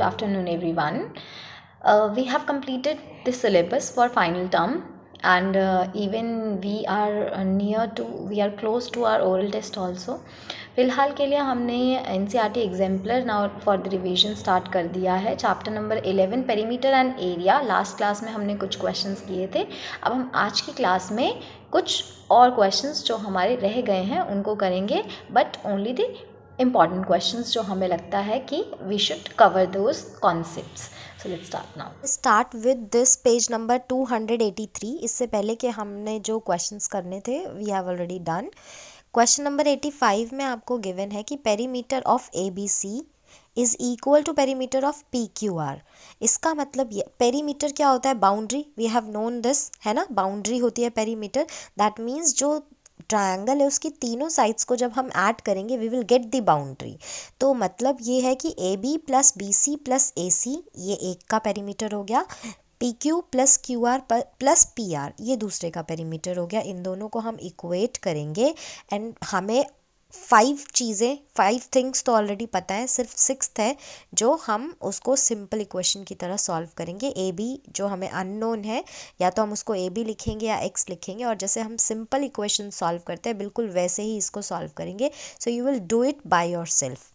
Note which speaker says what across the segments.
Speaker 1: afternoon everyone. We have completed the syllabus for final term, and even we are close to our oral test also. फ़िलहाल के लिए हमने NCERT exemplar now for the revision start कर दिया है. Chapter number 11 perimeter and area. Last class में हमने कुछ क्वेश्चंस किए थे. अब हम आज की क्लास में कुछ और क्वेश्चंस जो हमारे रह गए हैं उनको करेंगे, but only the important questions जो हमें लगता है कि we should cover those concepts. So let's start now.
Speaker 2: Start with this page number 283. इससे पहले कि हमने जो क्वेश्चंस करने थे we have already done. Question number 85 में आपको गिवन है कि perimeter of ABC is equal to perimeter of PQR. इसका मतलब ये पेरीमीटर क्या होता है? Boundary. We have known this, है ना, बाउंड्री होती है पेरीमीटर. दैट मीन्स जो ट्रायंगल है उसकी तीनों साइड्स को जब हम ऐड करेंगे we will get the boundary. तो मतलब ये है कि AB plus BC plus AC ये एक का पेरीमीटर हो गया. PQ plus QR plus PR ये दूसरे का पेरीमीटर हो गया. इन दोनों को हम इक्वेट करेंगे एंड हमें 5 थिंग्स तो ऑलरेडी पता है, सिर्फ 6th है जो हम उसको सिंपल इक्वेशन की तरह सॉल्व करेंगे. AB जो हमें अननोन है, या तो हम उसको AB लिखेंगे या X लिखेंगे, और जैसे हम सिंपल इक्वेशन सॉल्व करते हैं बिल्कुल वैसे ही इसको सॉल्व करेंगे. So you will do it by your self.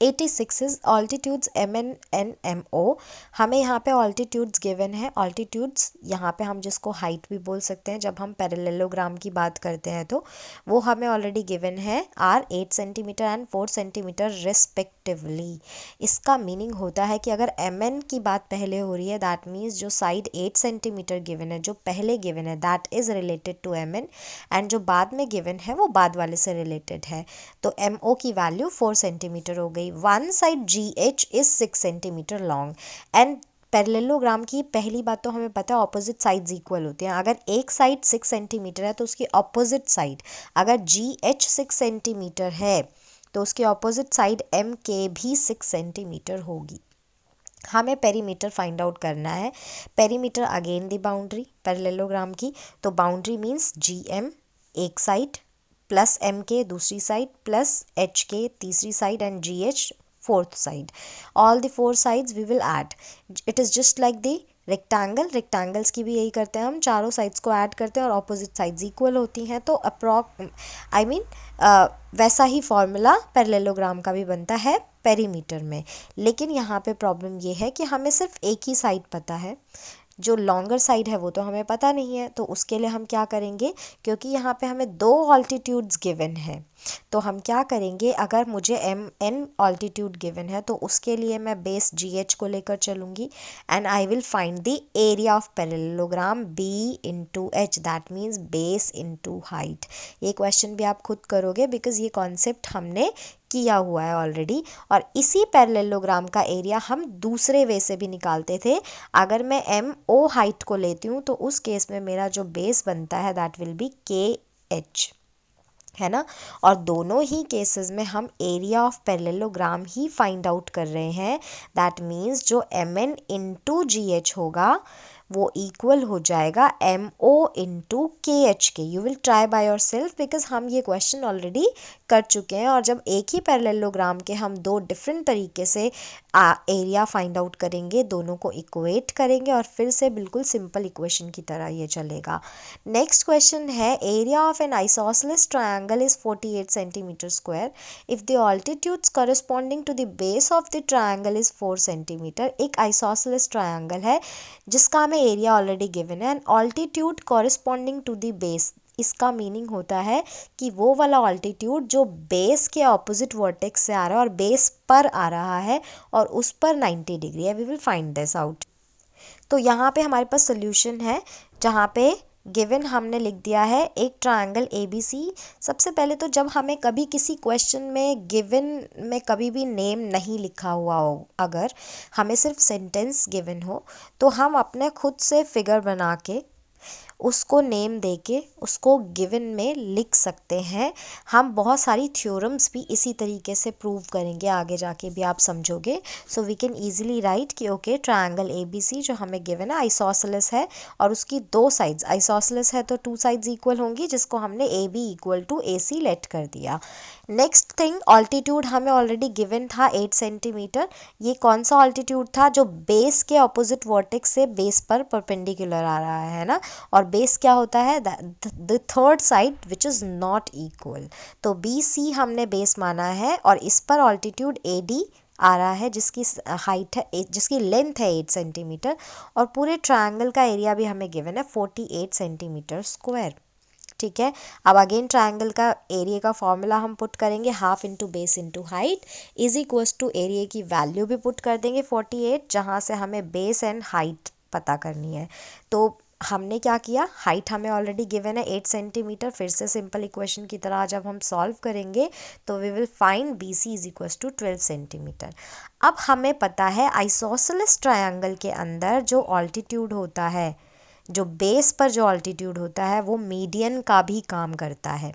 Speaker 2: 86 is altitudes MN and MO. हमें यहाँ पे ऑल्टीट्यूड्स गिवन है. ऑल्टीट्यूड्स यहाँ पे हम जिसको हाइट भी बोल सकते हैं जब हम पैरेललोग्राम की बात करते हैं, तो वो हमें ऑलरेडी गिवन है are 8 centimetre and 4 centimetre respectively. इसका मीनिंग होता है कि अगर MN की बात पहले हो रही है दैट मीन्स जो साइड 8 सेंटीमीटर गिवन है, जो पहले गिवन है, that is related to MN, and जो बाद में गिवन है वो बाद वाले से रिलेटेड है. तो MO की वैल्यू 4 सेंटीमीटर हो गई. One side GH is 6 centimetre long. And parallelogram की पहली बात तो हमें पता है ऑपोजिट साइड्स इक्वल होते हैं. अगर एक साइड 6 सेंटीमीटर है तो उसकी ऑपोजिट साइड, अगर GH 6 सेंटीमीटर है तो उसकी ऑपोजिट साइड MK भी 6 सेंटीमीटर होगी. हमें पेरीमीटर फाइंड आउट करना है. Perimeter again the boundary parallelogram की. तो बाउंड्री मीन्स GM एक साइड प्लस MK दूसरी साइड प्लस HK तीसरी side and GH fourth side. All the 4 sides we will add. It is just like the rectangles की भी यही करते हैं हम, चारों साइड्स को ऐड करते हैं और ऑपोजिट साइड्स इक्वल होती हैं. तो वैसा ही फॉर्मूला पैरेललोग्राम का भी बनता है पेरीमीटर में. लेकिन यहाँ पे प्रॉब्लम ये है कि हमें सिर्फ एक ही साइड पता है, जो लॉन्गर साइड है वो तो हमें पता नहीं है. तो उसके लिए हम क्या करेंगे, क्योंकि यहाँ पे हमें 2 ऑल्टीट्यूड्स गिवन है, तो हम क्या करेंगे, अगर मुझे MN ऑल्टीट्यूड गिवन है तो उसके लिए मैं बेस GH को लेकर चलूँगी and I will find the area of parallelogram B into H. That means base into height. ये क्वेश्चन भी आप खुद करोगे बिकॉज ये कॉन्सेप्ट हमने किया हुआ है ऑलरेडी. और इसी पैरेललोग्राम का एरिया हम दूसरे वे से भी निकालते थे. अगर मैं MO हाइट को लेती हूँ तो उस केस में मेरा जो बेस बनता है दैट विल बी KH, है ना. और दोनों ही केसेस में हम area of parallelogram he find out कर रहे हैं. दैट मीन्स जो MN इंटू GH होगा वो इक्वल हो जाएगा MO इंटू KH के. You will try by your self because हम ये क्वेश्चन ऑलरेडी कर चुके हैं. और जब एक ही पैरेललोग्राम के हम 2 डिफरेंट तरीके से एरिया फाइंड आउट करेंगे, दोनों को इक्वेट करेंगे और फिर से बिल्कुल सिंपल इक्वेशन की तरह ये चलेगा. नेक्स्ट क्वेश्चन है area of an isosceles triangle is 48 centimetre square if the altitudes corresponding to the base of the triangle is 4 centimetre. एक आइसोसेलेस ट्रायंगल है जिसका हमें एरिया ऑलरेडी गिवन है and altitude corresponding to the base. इसका meaning होता है कि वो वाला ऑल्टीट्यूड जो बेस के ऑपोजिट वर्टेक्स से आ रहा है और बेस पर आ रहा है और उस पर 90 डिग्री है. We will find this out. तो यहाँ पे हमारे पास सोल्यूशन है जहाँ पे गिवन हमने लिख दिया है एक ट्रायंगल ABC. सबसे पहले तो जब हमें कभी किसी क्वेश्चन में गिवन में कभी भी नेम नहीं लिखा हुआ हो, अगर हमें सिर्फ सेंटेंस गिवन हो, तो हम अपने खुद से फिगर बना के उसको नेम देके उसको गिवन में लिख सकते हैं। हम बहुत सारी थ्योरम्स भी इसी तरीके से प्रूव करेंगे, आगे जाके भी आप समझोगे। So we can easily write कि ओके ट्रायंगल ABC जो हमें गिवन है आइसोसेलेस है और उसकी दो साइड्स, आइसोसेलेस है तो टू साइड्स इक्वल होंगी, जिसको हमने AB equal to AC let कर दिया। नेक्स्ट थिंग, ऑल्टीट्यूड हमें ऑलरेडी गिवन था 8 सेंटीमीटर। ये कौन सा ऑल्टीट्यूड था? जो बेस के ऑपोजिट वर्टेक्स से बेस पर परपेंडिकुलर आ रहा है ना, और बेस क्या होता है? The third side which is not equal. तो BC हमने बेस माना है और इस पर ऑल्टीट्यूड AD आ रहा है, जिसकी हाइट है, जिसकी लेंथ है 8 सेंटीमीटर, और पूरे ट्रायंगल का एरिया भी हमें गिवन है 48 सेंटीमीटर स्क्वायर। ठीक है, अब अगेन ट्रायंगल का एरिया का फॉर्मूला हम पुट करेंगे, half into base into height is equals to area की वैल्यू भी पुट कर देंगे 48, जहाँ से हमें बेस एंड हाइट पता करनी है। तो हमने क्या किया, हाइट हमें ऑलरेडी गिवन है 8 सेंटीमीटर। फिर से सिंपल इक्वेशन की तरह जब हम सॉल्व करेंगे तो we will find BC is equals to 12 centimetre. अब हमें पता है आइसोसेलेस ट्रायंगल के अंदर जो ऑल्टीट्यूड होता है, जो बेस पर जो ऑल्टीट्यूड होता है, वो मीडियन का भी काम करता है।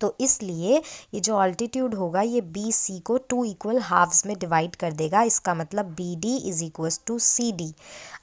Speaker 2: तो इसलिए ये जो ऑल्टीट्यूड होगा ये BC को 2 इक्वल हाफ्स में डिवाइड कर देगा। इसका मतलब BD is equals to CD।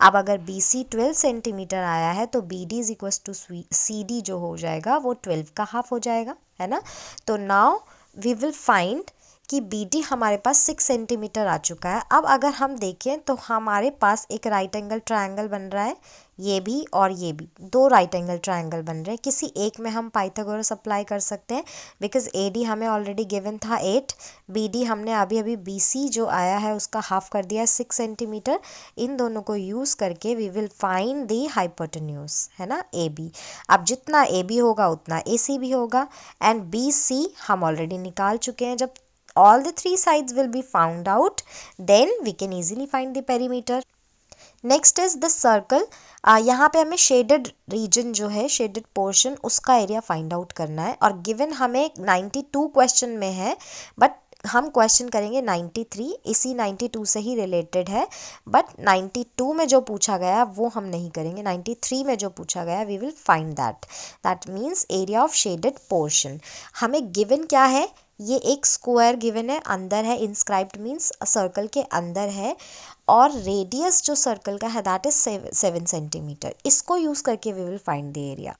Speaker 2: अब अगर BC 12 सेंटीमीटर आया है तो BD is equals to CD जो हो जाएगा वो 12 का हाफ हो जाएगा, है ना। तो नाउ वी विल फाइंड कि BD हमारे पास 6 सेंटीमीटर आ चुका है। अब अगर हम देखें तो हमारे पास एक राइट एंगल ट्रायंगल बन रहा है, ये भी और ये भी, दो राइट एंगल ट्रायंगल बन रहे हैं। किसी एक में हम पाइथागोरस अप्लाई कर सकते हैं, बिकॉज AD हमें ऑलरेडी गिवन था 8, BD हमने अभी अभी BC जो आया है उसका हाफ कर दिया 6 सेंटीमीटर। इन दोनों को यूज़ करके we will find the hypotenuse, है ना, AB। अब जितना AB होगा उतना AC भी होगा, एंड BC हम ऑलरेडी निकाल चुके हैं। जब all the three sides will be found out, then we can easily find the perimeter. Next is the circle. यहाँ पे हमें शेडेड रीजन जो है, शेडेड पोर्शन, उसका एरिया फाइंड आउट करना है, और गिवन हमें 92 क्वेश्चन में है, बट हम क्वेश्चन करेंगे 93, इसी 92 से ही रिलेटेड है। बट 92 में जो पूछा गया वो हम नहीं करेंगे, 93 में जो पूछा गया we will find that means area of shaded portion. हमें गिवन क्या है, ये एक स्क्वायर गिवन है, अंदर है, इंस्क्राइब्ड मीन्स सर्कल के अंदर है, और रेडियस जो सर्कल का है दैट इज 7 सेंटीमीटर। इसको यूज़ करके we will find the area.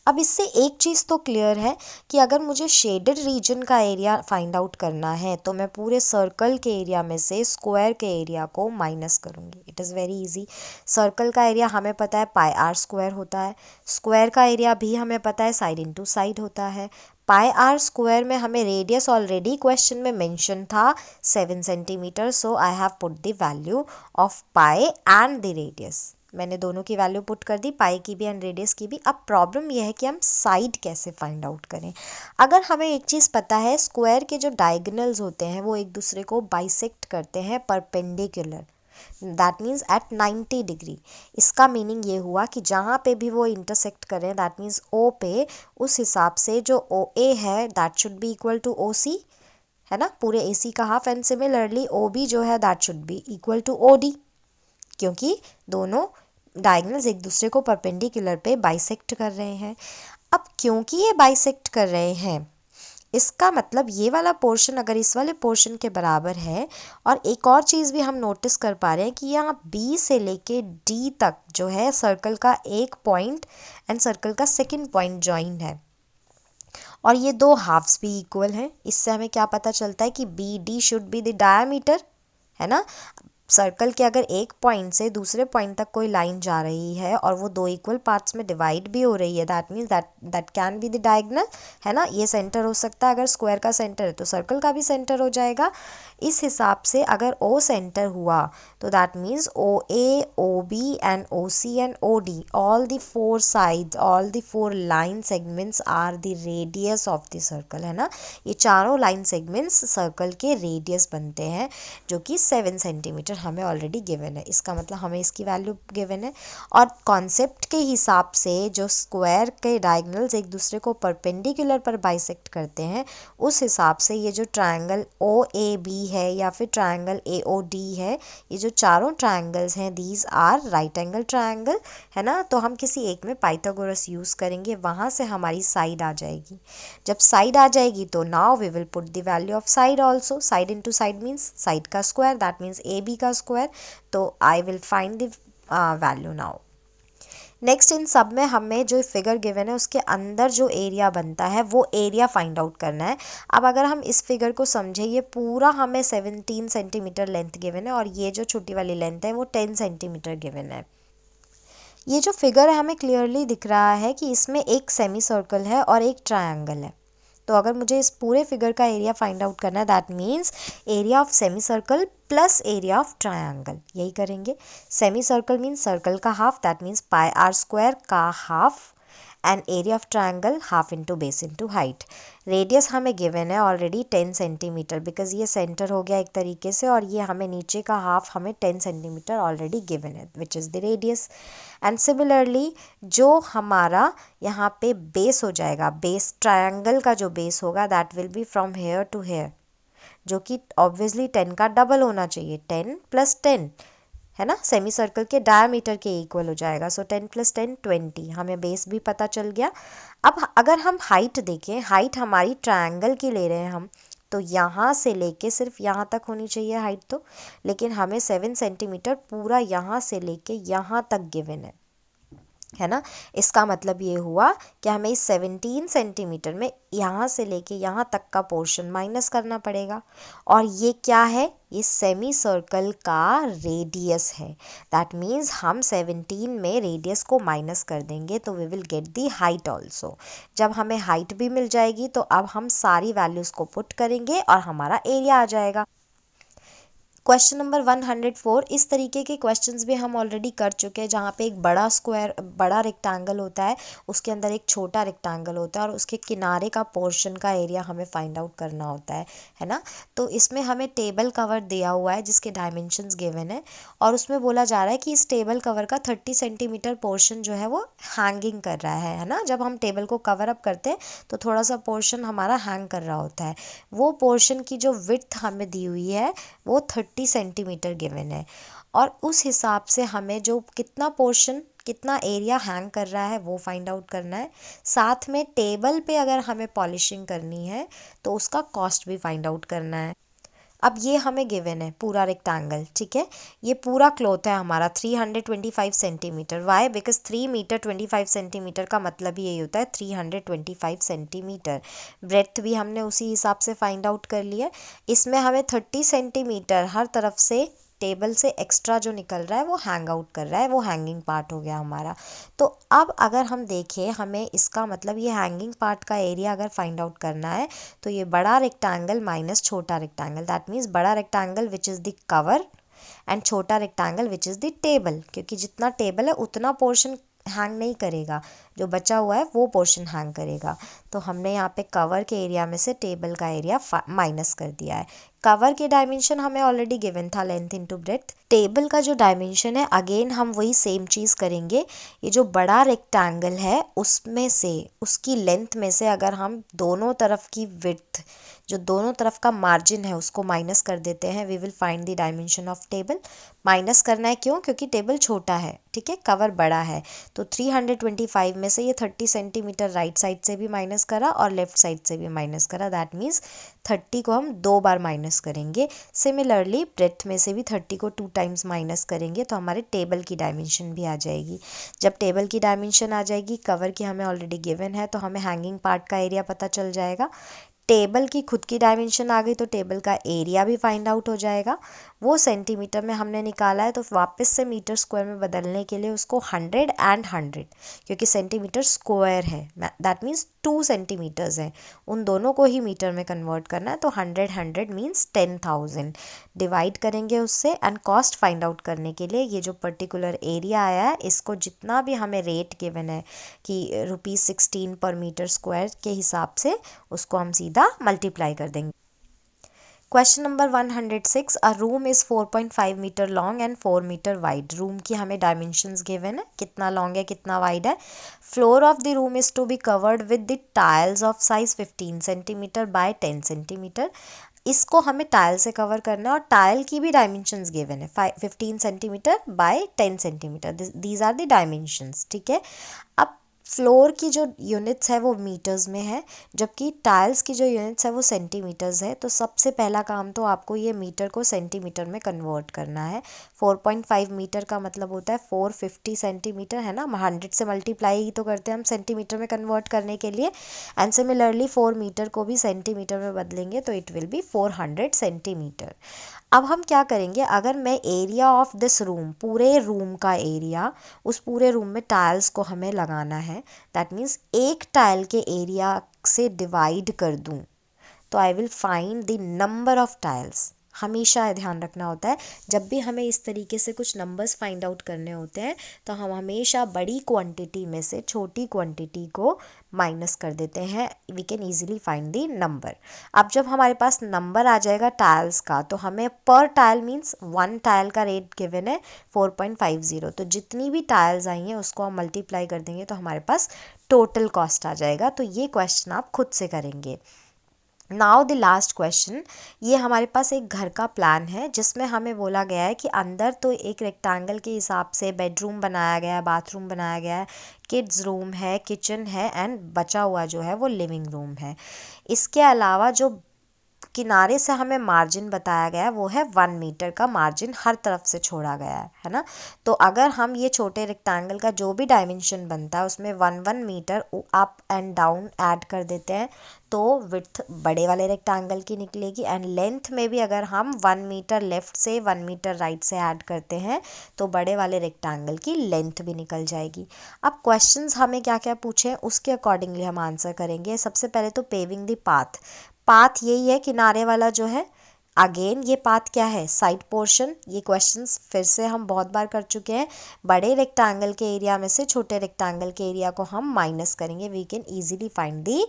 Speaker 2: अब इससे एक चीज़ तो क्लियर है कि अगर मुझे शेडेड रीजन का एरिया फाइंड आउट करना है तो मैं पूरे सर्कल के एरिया में से स्क्वायर के एरिया को माइनस करूँगी। It is very easy. Circle का एरिया हमें पता है पाई आर स्क्वायर होता है, स्क्वायर का एरिया भी हमें पता है साइड इंटू साइड होता है। पाई आर स्क्वायर में हमें रेडियस ऑलरेडी क्वेश्चन में मेंशन था 7 centimetre, so I have put the value of pi and the radius. मैंने दोनों की वैल्यू पुट कर दी, पाई की भी एंड रेडियस की भी। अब प्रॉब्लम यह है कि हम साइड कैसे फाइंड आउट करें। अगर हमें एक चीज़ पता है, स्क्वायर के जो डायगोनल्स होते हैं वो एक दूसरे को बाइसेक्ट करते हैं perpendicular, that means at 90 degree. इसका मीनिंग ये हुआ कि जहाँ पे भी वो इंटरसेक्ट करें, दैट मीन्स O पे, उस हिसाब से जो OA है that should be equal to OC, है ना, पूरे AC का हाफ। एंड सिमिलरली OB जो है that should be equal to OD, क्योंकि दोनों डायगोनल्स एक दूसरे को परपेंडिकुलर पे बाइसेक्ट कर रहे हैं। अब क्योंकि ये बाइसेक्ट कर रहे हैं, इसका मतलब ये वाला पोर्शन अगर इस वाले पोर्शन के बराबर है, और एक और चीज़ भी हम नोटिस कर पा रहे हैं कि यहाँ B से लेके D तक जो है सर्कल का एक पॉइंट एंड सर्कल का सेकंड पॉइंट जॉइंट है, और ये दो हाफ्स भी इक्वल हैं। इससे हमें क्या पता चलता है कि BD should be the diameter, है ना। सर्कल के अगर एक पॉइंट से दूसरे पॉइंट तक कोई लाइन जा रही है और वो दो इक्वल पार्ट्स में डिवाइड भी हो रही है, that means that can be the diagonal, है ना। ये सेंटर हो सकता है, अगर स्क्वायर का सेंटर है तो सर्कल का भी सेंटर हो जाएगा। इस हिसाब से अगर O सेंटर हुआ तो that means OA, OB and OC and OD, all the 4 sides, all the 4 line segments are the radius of the circle, है ना। ये चारों लाइन सेगमेंट्स सर्कल के रेडियस बनते हैं, जो कि 7 सेंटीमीटर हमें ऑलरेडी गिवन है, इसका मतलब हमें इसकी वैल्यू गिवन है। और कॉन्सेप्ट के हिसाब से जो स्क्वायर के डायगोनल्स एक दूसरे को परपेंडिकुलर पर बाइसेक्ट करते हैं, उस हिसाब से ये जो ट्रायंगल ओ ए बी है या फिर ट्रायंगल ए ओ डी है, ये जो चारों ट्रायंगल्स हैं these are right angle triangle, है ना। तो हम किसी एक में पाइथागोरस यूज़ करेंगे, वहाँ से हमारी साइड आ जाएगी। जब साइड आ जाएगी तो now we will put the value of side also. Side into side means side का square, that means A B का स्क्वायर। तो I will find the value now. Next इन सब में हमें जो फिगर गिवन है उसके अंदर जो एरिया बनता है वो एरिया फाइंड आउट करना है। अब अगर हम इस फिगर को समझे, ये पूरा हमें 17 सेंटीमीटर लेंथ गिवन है और ये जो छोटी वाली लेंथ है वो 10 सेंटीमीटर गिवन है। ये जो फिगर है हमें क्लियरली दिख रहा है कि इसमें एक सेमी सर्कल है और एक ट्रायंगल है। तो अगर मुझे इस पूरे फिगर का एरिया फाइंड आउट करना है, that means area of semi circle plus area of triangle, यही करेंगे। सेमी सर्कल मीन्स सर्कल का half, that means pi r square का half, and area of triangle half into base into height. Radius हमें given है already 10 centimetre, because ये centre हो गया एक तरीके से, और ये हमें नीचे का हाफ हमें 10 सेंटीमीटर ऑलरेडी गिवन है, विच is the radius. And similarly जो हमारा यहाँ पे बेस हो जाएगा, बेस ट्रायंगल का जो बेस होगा that will be from here to here, जो कि ऑब्वियसली 10 का डबल होना चाहिए, 10 + 10, है ना, सेमी सर्कल के डायमीटर के इक्वल हो जाएगा। सो 10 + 10 20, हमें बेस भी पता चल गया। अब अगर हम हाइट देखें, हाइट हमारी ट्रायंगल की ले रहे हैं हम, तो यहाँ से लेके सिर्फ यहाँ तक होनी चाहिए हाइट तो, लेकिन हमें 7 सेंटीमीटर पूरा यहाँ से लेके यहाँ तक गिवन है ना। इसका मतलब ये हुआ कि हमें इस 17 सेंटीमीटर में यहाँ से लेके यहाँ तक का पोर्शन माइनस करना पड़ेगा। और ये क्या है, ये सेमी सर्कल का रेडियस है। दैट मीन्स हम 17 में रेडियस को माइनस कर देंगे तो we will get the height also. जब हमें हाइट भी मिल जाएगी तो अब हम सारी वैल्यूज़ को पुट करेंगे और हमारा एरिया आ जाएगा। क्वेश्चन नंबर 104, इस तरीके के क्वेश्चंस भी हम ऑलरेडी कर चुके हैं, जहाँ पे एक बड़ा स्क्वायर, बड़ा रेक्टेंगल होता है, उसके अंदर एक छोटा रेक्टेंगल होता है और उसके किनारे का पोर्शन का एरिया हमें फाइंड आउट करना होता है ना। तो इसमें हमें टेबल कवर दिया हुआ है जिसके डायमेंशंस गिवन है, और उसमें बोला जा रहा है कि इस टेबल कवर का 30 सेंटीमीटर पोर्शन जो है वो हैंगिंग कर रहा है ना। जब हम टेबल को कवर अप करते हैं तो थोड़ा सा पोर्शन हमारा हैंग कर रहा होता है। वो पोर्शन की जो विड्थ हमें दी हुई है वो 30 सेंटीमीटर गिवन है, और उस हिसाब से हमें जो कितना पोर्शन, कितना एरिया हैंग कर रहा है वो फाइंड आउट करना है। साथ में टेबल पे अगर हमें पॉलिशिंग करनी है तो उसका कॉस्ट भी फाइंड आउट करना है। अब ये हमें गिवन है पूरा रेक्टेंगल, ठीक है। ये पूरा क्लॉथ है हमारा 325 centimetre. Why? Because 3 metre 25 centimetre का मतलब ही यही होता है 325 सेंटीमीटर। ब्रेथ भी हमने उसी हिसाब से फाइंड आउट कर लिया। इसमें हमें 30 सेंटीमीटर हर तरफ से टेबल से एक्स्ट्रा जो निकल रहा है वो हैंग आउट कर रहा है, वो हैंगिंग पार्ट हो गया हमारा। तो अब अगर हम देखें, हमें इसका मतलब ये हैंगिंग पार्ट का एरिया अगर फाइंड आउट करना है तो ये बड़ा रेक्टेंगल माइनस छोटा रेक्टेंगल, दैट मीन्स बड़ा rectangle which is the cover and छोटा rectangle which is the table, क्योंकि जितना टेबल है उतना पोर्शन हैंग नहीं करेगा, जो बचा हुआ है वो पोर्शन हैंग करेगा। तो हमने यहाँ पे कवर के एरिया में से टेबल का एरिया माइनस कर दिया है। कवर के डायमेंशन हमें ऑलरेडी गिवन था, लेंथ इंटू ब्रेथ। टेबल का जो डायमेंशन है अगेन हम वही सेम चीज़ करेंगे। ये जो बड़ा रेक्टेंगल है उसमें से, उसकी लेंथ में से अगर हम दोनों तरफ की विड्थ, जो दोनों तरफ का मार्जिन है उसको माइनस कर देते हैं, we will find the dimension of table. Minus करना है क्यों? क्योंकि टेबल छोटा है, ठीक है, कवर बड़ा है। तो 325 में से ये 30 सेंटीमीटर राइट साइड से भी माइनस करा और लेफ्ट साइड से भी माइनस करा, दैट मीन्स 30 को हम 2 बार माइनस करेंगे। सिमिलरली ब्रेथ में से भी 30 को 2 टाइम्स माइनस करेंगे तो हमारे टेबल की डायमेंशन भी आ जाएगी। जब टेबल की डायमेंशन आ जाएगी, कवर की हमें ऑलरेडी गिवन है, तो हमें हैंगिंग पार्ट का एरिया पता चल जाएगा। टेबल की खुद की डायमेंशन आ गई तो टेबल का एरिया भी फाइंड आउट हो जाएगा। वो सेंटीमीटर में हमने निकाला है तो वापस से मीटर स्क्वायर में बदलने के लिए उसको 100 एंड 100, क्योंकि सेंटीमीटर स्क्वायर है, दैट मीन्स 2 सेंटीमीटर्स हैं, उन दोनों को ही मीटर में कन्वर्ट करना है। तो 100 मीन्स 10,000 डिवाइड करेंगे उससे। एंड कॉस्ट फाइंड आउट करने के लिए ये जो पर्टिकुलर एरिया आया है, इसको जितना भी हमें रेट गिवन है कि ₹16 पर मीटर स्क्वायर के हिसाब से, उसको हम सीधा मल्टीप्लाई कर देंगे। Question number 106, a room is 4.5 metre long and 4 metre wide. Room की हमें डायमेंशंस गिवन है, कितना लॉन्ग है कितना वाइड है। Floor of the room is to be covered with the tiles of size 15 centimetre by 10 centimetre. इसको हमें tile से कवर करना है और टाइल की भी डायमेंशंस गिवन है 15 centimetre by 10 centimetre, these are the dimensions, ठीक है। अब फ्लोर की जो यूनिट्स है वो मीटर्स में है, जबकि टाइल्स की जो यूनिट्स है वो सेंटीमीटर्स है। तो सबसे पहला काम तो आपको ये मीटर को सेंटीमीटर में कन्वर्ट करना है। 4.5 मीटर का मतलब होता है 450 सेंटीमीटर, है ना। 100 से मल्टीप्लाई ही तो करते हैं हम सेंटीमीटर में कन्वर्ट करने के लिए। एंड सिमिलरली 4 मीटर को भी सेंटीमीटर में बदलेंगे तो इट विल बी 400 सेंटीमीटर। अब हम क्या करेंगे, अगर मैं एरिया ऑफ दिस रूम, पूरे रूम का एरिया, उस पूरे रूम में टाइल्स को हमें लगाना है, दैट मीन्स एक टाइल के एरिया से डिवाइड कर दूं, तो I will find the number of tiles. हमेशा ध्यान रखना होता है जब भी हमें इस तरीके से कुछ नंबर्स फाइंड आउट करने होते हैं तो हम हमेशा बड़ी क्वांटिटी में से छोटी क्वांटिटी को माइनस कर देते हैं, we can easily find the number. अब जब हमारे पास नंबर आ जाएगा टाइल्स का तो हमें पर टाइल मीन्स 1 टाइल का रेट गिवन है 4.50, तो जितनी भी टाइल्स आई हैं उसको हम मल्टीप्लाई कर देंगे तो हमारे पास टोटल कॉस्ट आ जाएगा। तो ये क्वेश्चन आप खुद से करेंगे। नाउ द लास्ट क्वेश्चन, ये हमारे पास एक घर का प्लान है जिसमें हमें बोला गया है कि अंदर तो एक रेक्टेंगल के हिसाब से बेडरूम बनाया गया है, बाथरूम बनाया गया है, किड्स रूम है, किचन है एंड बचा हुआ जो है वो लिविंग रूम है। इसके अलावा जो किनारे से हमें मार्जिन बताया गया है वो है 1 मीटर का मार्जिन हर तरफ से छोड़ा गया है ना। तो अगर हम ये छोटे रेक्टेंगल का जो भी डायमेंशन बनता है उसमें 1 metre up and down add कर देते हैं तो विड्थ बड़े वाले रेक्टेंगल की निकलेगी, एंड लेंथ में भी अगर हम 1 मीटर लेफ़्ट से 1 मीटर राइट से ऐड करते हैं तो बड़े वाले रेक्टेंगल की लेंथ भी निकल जाएगी। अब क्वेश्चंस हमें क्या क्या पूछे हैं उसके अकॉर्डिंगली हम आंसर करेंगे। सबसे पहले तो पेविंग द पाथ, पाथ यही है किनारे वाला जो है। अगेन ये पाथ क्या है, साइड पोर्शन। ये क्वेश्चंस फिर से हम बहुत बार कर चुके हैं। बड़े रेक्टेंगल के एरिया में से छोटे रेक्टेंगल के एरिया को हम माइनस करेंगे, we can easily find the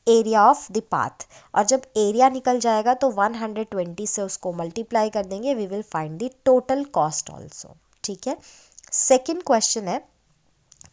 Speaker 2: area of the path. और जब एरिया निकल जाएगा तो 120 से उसको मल्टीप्लाई कर देंगे, we will find the total cost also, ठीक है। सेकेंड क्वेश्चन है,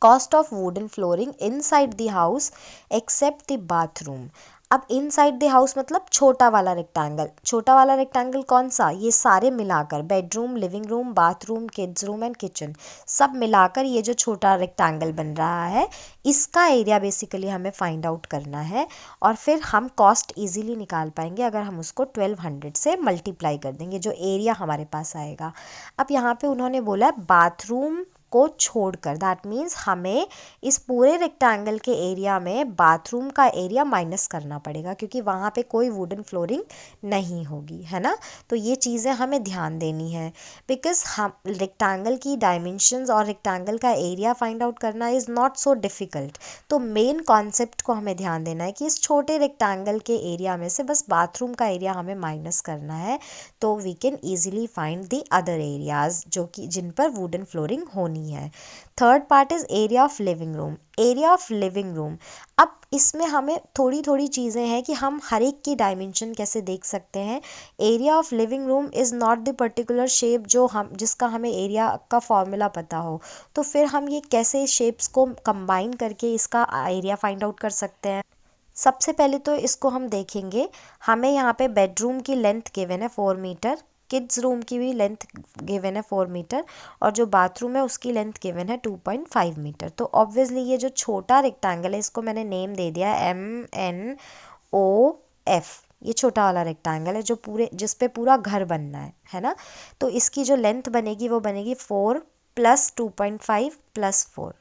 Speaker 2: cost of wooden flooring inside the house except the bathroom. अब इनसाइड द हाउस मतलब छोटा वाला रेक्टेंगल। छोटा वाला रेक्टेंगल कौन सा, ये सारे मिलाकर bedroom, living room, bathroom, kids room and kitchen, सब मिलाकर ये जो छोटा रेक्टेंगल बन रहा है इसका एरिया बेसिकली हमें फाइंड आउट करना है। और फिर हम कॉस्ट इजीली निकाल पाएंगे अगर हम उसको 1200 से मल्टीप्लाई कर देंगे, जो एरिया हमारे पास आएगा। अब यहाँ पे उन्होंने बोला बाथरूम को छोड़कर, दैट मीन्स हमें इस पूरे रेक्टेंगल के एरिया में बाथरूम का एरिया माइनस करना पड़ेगा क्योंकि वहाँ पे कोई वुडन फ्लोरिंग नहीं होगी, है ना। तो ये चीज़ें हमें ध्यान देनी है बिकॉज हम रेक्टेंगल की डायमेंशंस और रेक्टेंगल का एरिया फाइंड आउट करना इज़ नॉट सो डिफ़िकल्ट। तो मेन कॉन्सेप्ट को हमें ध्यान देना है कि इस छोटे रेक्टेंगल के एरिया में से बस बाथरूम का एरिया हमें माइनस करना है, तो we can easily find the other areas जो कि जिन पर वुडन फ्लोरिंग होनी है। Third part is area of living room. Area of living room, अब इसमें हमें थोड़ी थोड़ी चीज़ें हैं कि हम हर एक की डायमेंशन कैसे देख सकते हैं। Area of living room is not the particular shape जो हम जिसका हमें एरिया का फॉर्मूला पता हो, तो फिर हम ये कैसे शेप्स को कंबाइन करके इसका एरिया फाइंड आउट कर सकते हैं। सबसे पहले तो इसको हम देखेंगे, हमें यहाँ पे बेडरूम की लेंथ गिवन है 4 मीटर, किड्स रूम की भी लेंथ गिवन है 4 मीटर और जो बाथरूम है उसकी लेंथ गिवन है 2.5 मीटर। तो ऑब्वियसली ये जो छोटा रेक्टेंगल है इसको मैंने नेम दे दिया है MNOF। ये छोटा वाला रेक्टेंगल है जो जिस पे पूरा घर बनना है ना। तो इसकी जो लेंथ बनेगी वो बनेगी 4 + 2.5 + 4।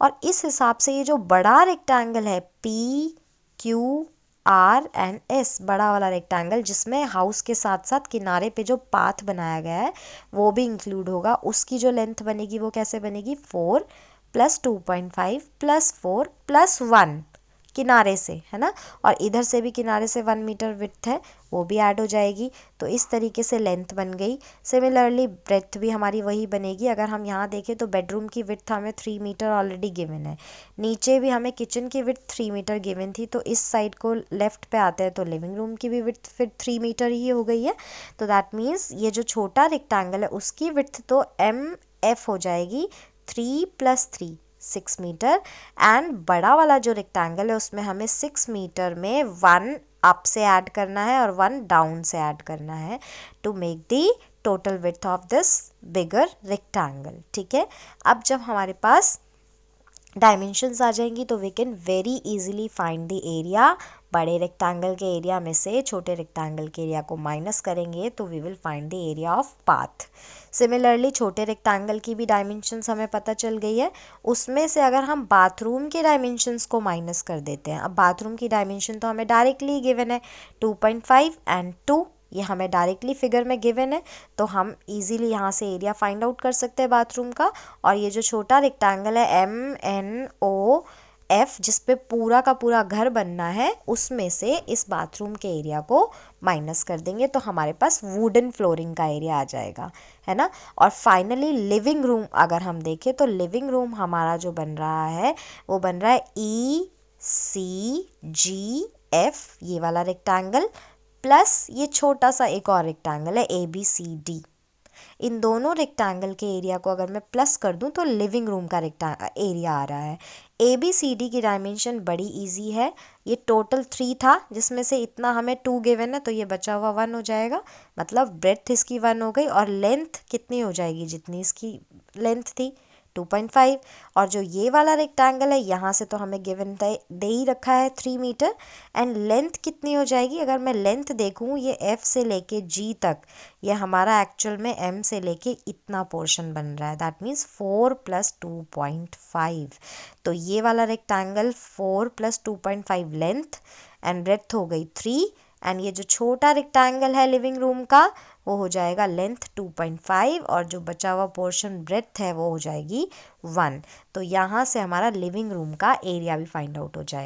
Speaker 2: और इस हिसाब से ये जो बड़ा रेक्टेंगल है PQRS, बड़ा वाला रेक्टेंगल जिसमें हाउस के साथ साथ किनारे पे जो पाथ बनाया गया है वो भी इंक्लूड होगा, उसकी जो लेंथ बनेगी वो कैसे बनेगी 4 + 2.5 + 4 + 1, किनारे से, है ना, और इधर से भी किनारे से 1 मीटर विड्थ है वो भी ऐड हो जाएगी। तो इस तरीके से लेंथ बन गई। सिमिलरली ब्रेथ भी हमारी वही बनेगी। अगर हम यहाँ देखें तो बेडरूम की विड्थ हमें 3 मीटर ऑलरेडी गिवन है, नीचे भी हमें किचन की विड्थ 3 मीटर गिवन थी, तो इस साइड को लेफ्ट पे आते हैं तो लिविंग रूम की भी विड्थ फिर 3 मीटर ही हो गई है। तो दैट मीन्स ये जो छोटा रेक्टेंगल है उसकी विड्थ तो MF हो जाएगी 3 + 3 6 मीटर, एंड बड़ा वाला जो रेक्टेंगल है उसमें हमें 6 मीटर में 1 अप से ऐड करना है और 1 डाउन से ऐड करना है to make the total width of this bigger rectangle. ठीक है, अब जब हमारे पास डायमेंशंस आ जाएंगी तो we can very easily find the area. बड़े रेक्टेंगल के एरिया में से छोटे रेक्टेंगल के एरिया को माइनस करेंगे तो we will find the area of path. Similarly छोटे रेक्टेंगल की भी डायमेंशंस हमें पता चल गई है, उसमें से अगर हम बाथरूम के डायमेंशंस को माइनस कर देते हैं। अब बाथरूम की डायमेंशन तो हमें डायरेक्टली गिवन है 2.5 एंड 2, ये हमें डायरेक्टली फिगर में गिवन है, तो हम इजीली यहाँ से एरिया फाइंड आउट कर सकते हैं बाथरूम का। और ये जो छोटा रेक्टेंगल है MNOF जिस पे पूरा का पूरा घर बनना है, उसमें से इस बाथरूम के एरिया को माइनस कर देंगे तो हमारे पास वुडन फ्लोरिंग का एरिया आ जाएगा, है ना। और फाइनली लिविंग रूम अगर हम देखें तो लिविंग रूम हमारा जो बन रहा है वो बन रहा है ECGF, ये वाला रेक्टेंगल, प्लस ये छोटा सा एक और रेक्टेंगल है ABCD। इन दोनों रेक्टेंगल के एरिया को अगर मैं प्लस कर दूं तो लिविंग रूम का एरिया आ रहा है। ABCD की डायमेंशन बड़ी इजी है, ये टोटल 3 था जिसमें से इतना हमें 2 गिवन है तो ये बचा हुआ 1 हो जाएगा, मतलब ब्रेथ इसकी 1 हो गई और लेंथ कितनी हो जाएगी जितनी इसकी लेंथ थी 2.5। और जो ये वाला रेक्टेंगल है यहाँ से तो हमें गिवन दे ही रखा है 3 मीटर, एंड लेंथ कितनी हो जाएगी अगर मैं लेंथ देखूँ ये F से लेके G तक, ये हमारा एक्चुअल में M से लेके इतना पोर्शन बन रहा है, दैट मीन्स 4 + 2.5। तो ये वाला रेक्टेंगल 4 + 2.5 लेंथ एंड ब्रेथ हो गई 3, एंड ये जो छोटा रेक्टेंगल है लिविंग रूम का वो हो जाएगा लेंथ 2.5 और जो बचा हुआ पोर्शन ब्रेथ है वो हो जाएगी 1। तो यहाँ से हमारा लिविंग रूम का एरिया भी फाइंड आउट हो जाएगा।